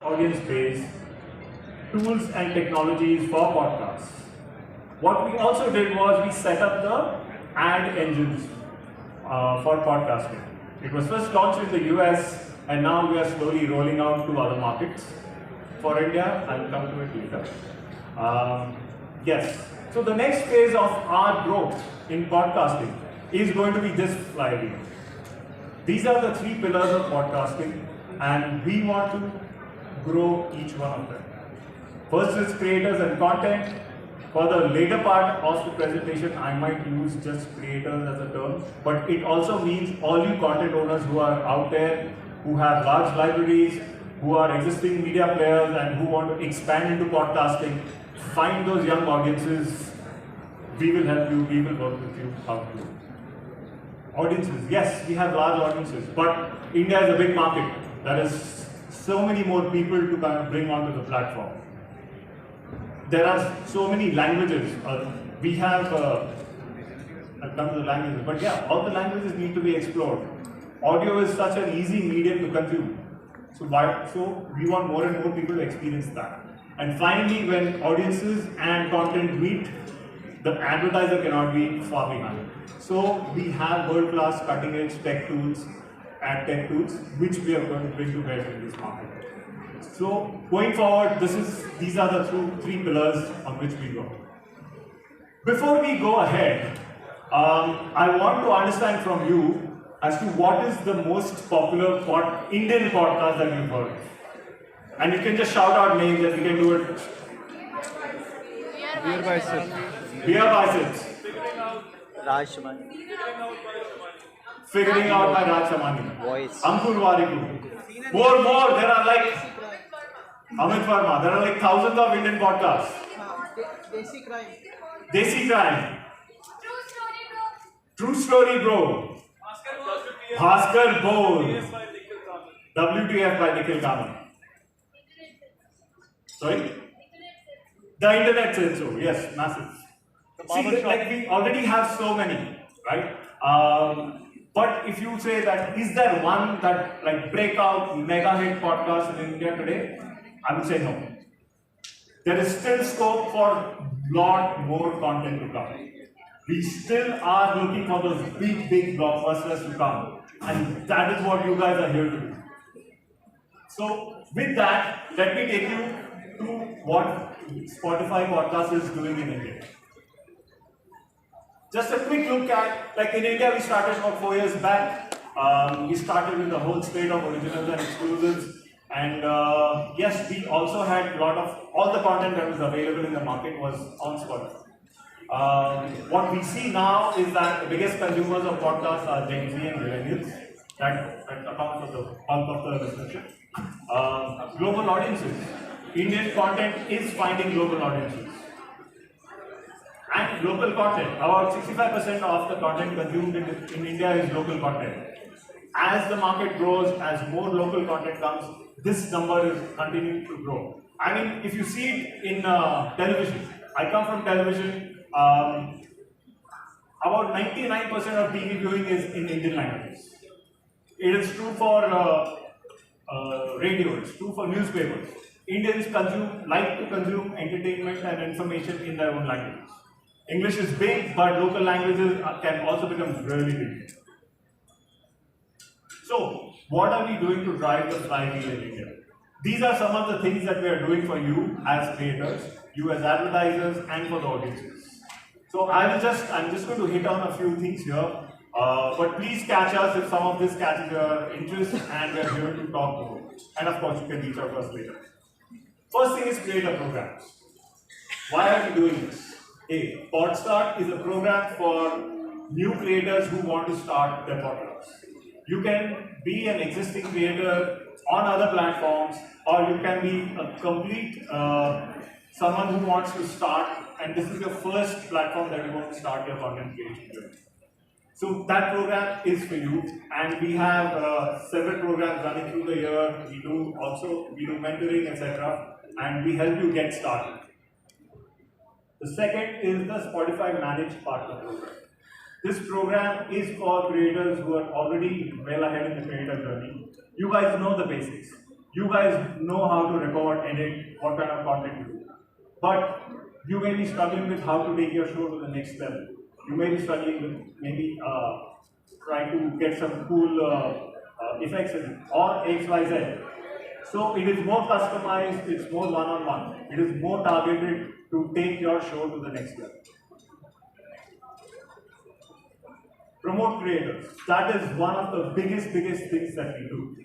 audience base, tools and technologies for podcasts. What we also did was we set up the ad engines for podcasting. It was first launched in the US and now we are slowly rolling out to other markets. For India, I'll come to it later. Yes, so the next phase of our growth in podcasting is going to be this flywheel. These are the three pillars of podcasting and we want to grow each one of them. First is creators and content. For the later part of the presentation, I might use just creators as a term, but it also means all you content owners who are out there, who have large libraries, who are existing media players and who want to expand into podcasting, find those young audiences. We will help you, we will work with you how to. Audiences, yes, we have large audiences, but India is a big market. There is so many more people to kind of bring onto the platform. There are so many languages. We have, I'll come to the languages, but yeah, all the languages need to be explored. Audio is such an easy medium to consume. So we want more and more people to experience that. And finally, when audiences and content meet, the advertiser cannot be far behind. So we have world-class cutting-edge tech tools and tech tools which we are going to bring to bear in this market. So going forward, these are the three pillars on which we go. Before we go ahead, I want to understand from you as to what is the most popular Indian podcast that you've heard. And you can just shout out names and we can do it. Beer Biceps. Beer Biceps. Raj Shamani. Figuring out by Raj Shamani. Voice. Ankur Warikoo. More. There are like Amit Verma. There are like thousands of Indian podcasts. Desi Crime. Desi Crime. True Story Bro. Bhaskar Bose. WTF by Nikhil Kamath. Sorry? The internet says so. Yes, massive. See, like we already have so many, right? But if you say that, is there one that like breakout mega hit podcast in India today? I would say no. There is still scope for lot more content to come. We still are looking for those big blockbusters to come. And that is what you guys are here to do. So with that, let me take you to what Spotify podcast is doing in India. Just a quick look at, like in India, we started about 4 years back. We started with the whole slate of originals and exclusives. And yes, we also had a lot of, all the content that was available in the market was on Spotify. What we see now is that the biggest consumers of podcasts are Gen Z and millennials. That accounts for the bulk of the discussion. Global audiences. Indian content is finding global audiences. And local content. About 65% of the content consumed in India is local content. As the market grows, as more local content comes, this number is continuing to grow. I mean, if you see it in television, I come from television. About 99% of TV viewing is in Indian languages. It is true for radio, it's true for newspapers. Indians like to consume entertainment and information in their own languages. English is big, but local languages can also become really big. So, what are we doing to drive the flywheel in India? These are some of the things that we are doing for you as creators, you as advertisers, and for the audiences. So I'm just going to hit on a few things here, but please catch us if some of this catches your interest, and we're here to talk more. And of course, you can reach out to us later. First thing is creator programs. Why are we doing this? A, Podstart is a program for new creators who want to start their podcast. You can be an existing creator on other platforms, or you can be a complete someone who wants to start, and this is your first platform that you want to start your content creation with. So that program is for you, and we have several programs running through the year. We do mentoring, etc., and we help you get started. The second is the Spotify Managed Partner Program. This program is for creators who are already well ahead in the creator journey. You guys know the basics. You guys know how to record, edit, what kind of content to do. But you may be struggling with how to take your show to the next level. You may be struggling with maybe trying to get some cool effects in it, or XYZ. So it is more customized, it's more one-on-one. It is more targeted to take your show to the next level. Promote creators. That is one of the biggest things that we do.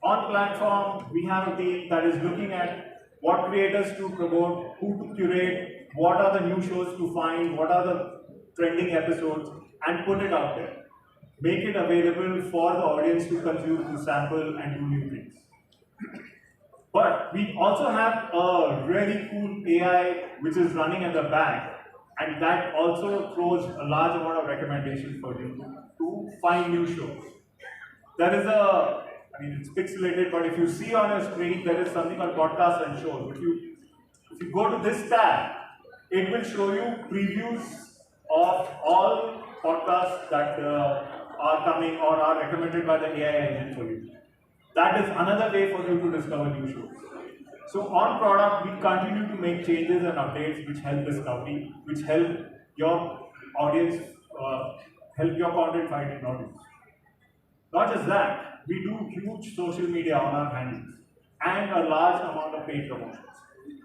On platform, we have a team that is looking at what creators to promote, who to curate, what are the new shows to find, what are the trending episodes, and put it out there. Make it available for the audience to consume, to sample, and do new things. But we also have a really cool AI which is running at the back, and that also throws a large amount of recommendations for you to find new shows. There is it's pixelated, but if you see on your screen, there is something called podcasts and shows. If you go to this tab, it will show you previews of all podcasts that are coming or are recommended by the AI engine for you. That is another way for you to discover new shows. So on product, we continue to make changes and updates which help discovery, which help your audience, help your content find an audience. Not just that, we do huge social media on our handles and a large amount of paid promotions.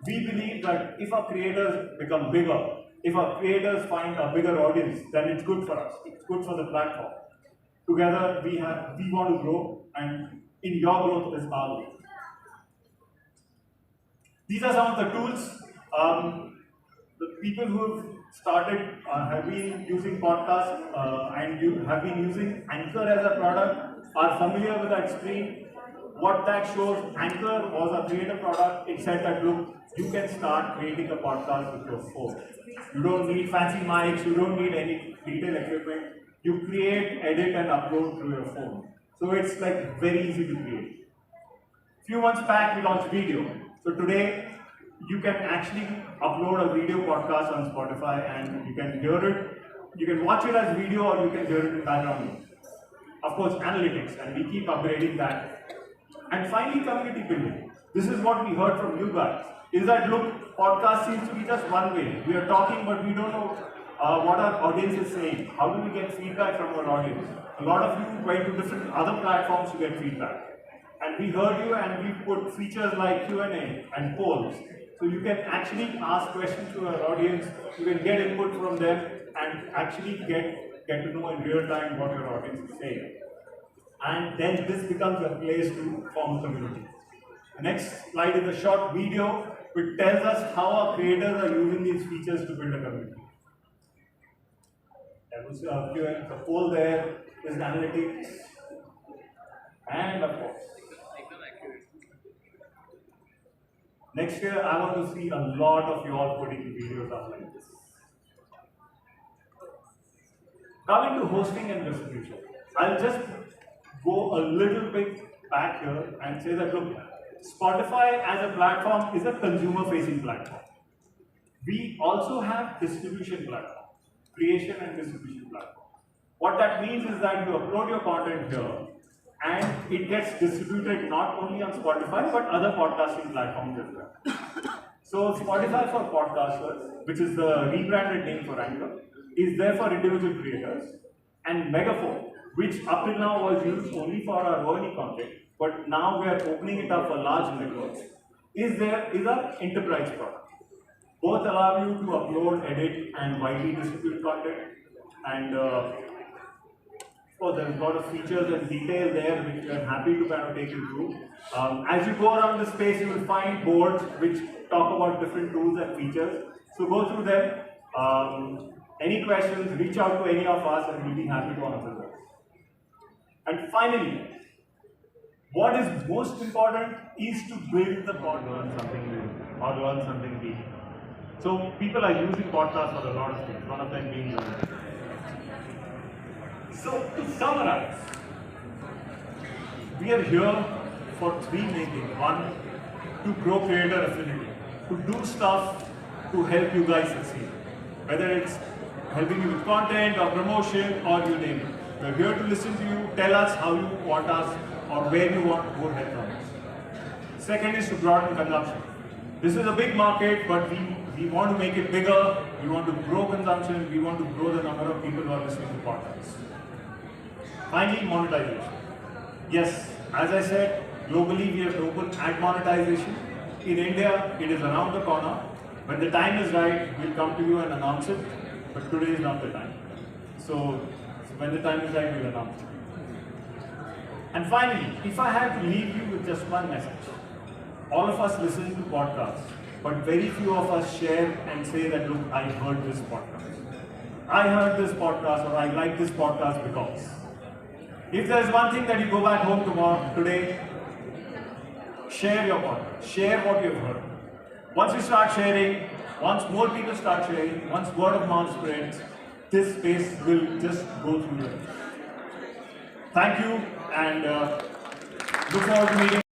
We believe that if our creators become bigger, if our creators find a bigger audience, then it's good for us. It's good for the platform. Together, we want to grow, and in your growth is our growth. These are some of the tools. The people who have started have been using podcasts and you have been using Anchor as a product, are familiar with that screen. What that shows, Anchor was a creative product. It said that, look, you can start creating a podcast with your phone. You don't need fancy mics, you don't need any detailed equipment. You create, edit, and upload through your phone. So it's like very easy to create. A few months back, we launched video. So today, you can actually upload a video podcast on Spotify and you can hear it. You can watch it as video or you can hear it in background. Of course, analytics, and we keep upgrading that. And finally, community building. This is what we heard from you guys, is that look, podcast seems to be just one way. We are talking, but we don't know what our audience is saying. How do we get feedback from our audience? A lot of you went to different other platforms to get feedback. And we heard you and we put features like Q&A and polls. So you can actually ask questions to our audience, you can get input from them and actually get to know in real time what your audience is saying. And then this becomes a place to form a community. The next slide is a short video which tells us how our creators are using these features to build a community. There was a poll there, there's analytics, and of course, next year I want to see a lot of you all putting videos up like this. Coming to hosting and distribution, I'll just go a little bit back here and say that look, Spotify as a platform is a consumer-facing platform. We also have distribution platform, creation and distribution platform. What that means is that you upload your content here and it gets distributed not only on Spotify but other podcasting platforms as well. So Spotify for Podcasters, which is the rebranded name for Anchor, is there for individual creators, and Megaphone, which up till now was used only for our early content, but now we are opening it up for large networks, is our enterprise product. Both allow you to upload, edit, and widely distribute content, and there's a lot of features and detail there which we are happy to kind of take you through. As you go around the space, you will find boards which talk about different tools and features. So go through them. Any questions, reach out to any of us and we'll be happy to answer them. And finally, what is most important is to build the podcast, learn something new or learn something deep. So people are using podcasts for a lot of things, one of them being learning. So to summarize, we are here for three main things. One, to grow creator affinity, to do stuff to help you guys succeed. Whether it's helping you with content or promotion or you name it. We're here to listen to you, tell us how you want us or where you want more help from us. second is to broaden consumption. This is a big market, but we want to make it bigger. We want to grow consumption. We want to grow the number of people who are listening to podcasts. Finally, monetization. Yes, as I said, globally we have open ad monetization. In India, it is around the corner. When the time is right, we'll come to you and announce it. But today is not the time. So when the time is right, we'll announce it. And finally, if I had to leave you with just one message, all of us listen to podcasts, but very few of us share and say that, look, I heard this podcast. I heard this podcast, or I like this podcast because. If there's one thing that you go back home today, share your podcast. Share what you've heard. Once you start sharing, once more people start sharing, once word of mouth spreads, this space will just go through the roof. Thank you, and look forward to meeting.